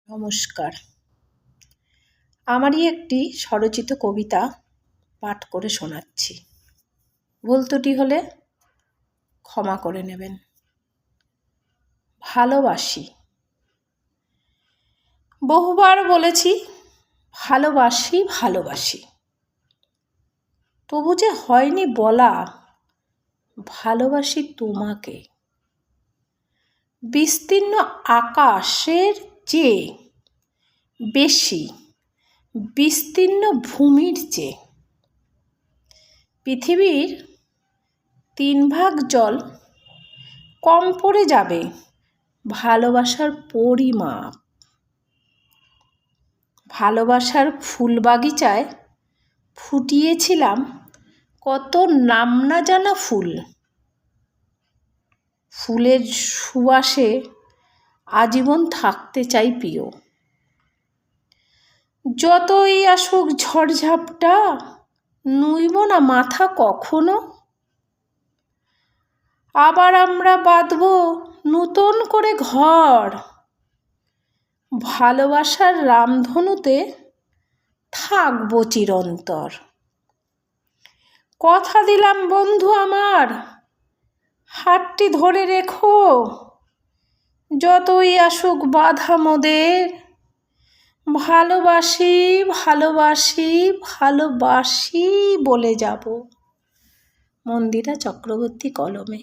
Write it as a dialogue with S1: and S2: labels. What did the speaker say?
S1: নমস্কার। আমারই একটি স্বরচিত কবিতা পাঠ করে শোনাচ্ছি। ভুল ত্রুটি হলে ক্ষমা করে নেবেন। ভালোবাসি। বহুবার বলেছি ভালোবাসি ভালোবাসি, তবু যে হয়নি বলা ভালোবাসি তোমাকে। বিস্তীর্ণ আকাশের চেয়ে বেশি, বিস্তীর্ণ ভূমির চেয়ে, পৃথিবীর 3 ভাগ জল কম পড়ে যাবে ভালোবাসার পরিমাপ। ভালোবাসার ফুল বাগিচায় ফুটিয়েছিলাম কত নাম না জানা ফুল। ফুলের সুবাসে আজীবন থাকতে চাই প্রিয়। যতই আসুক ঝড়ঝাপটা নুইব না মাথা কখনো। আবার আমরা বাঁধব নতুন করে ঘর, ভালোবাসার রামধনুতে থাকবো চিরন্তর। কথা দিলাম বন্ধু আমার, হাতটি ধরে রেখো। যতই আসুক বাধা মোদের, ভালোবাসি ভালোবাসি ভালোবাসি বলে যাব। মন্দিরা চক্রবর্তী কলমে।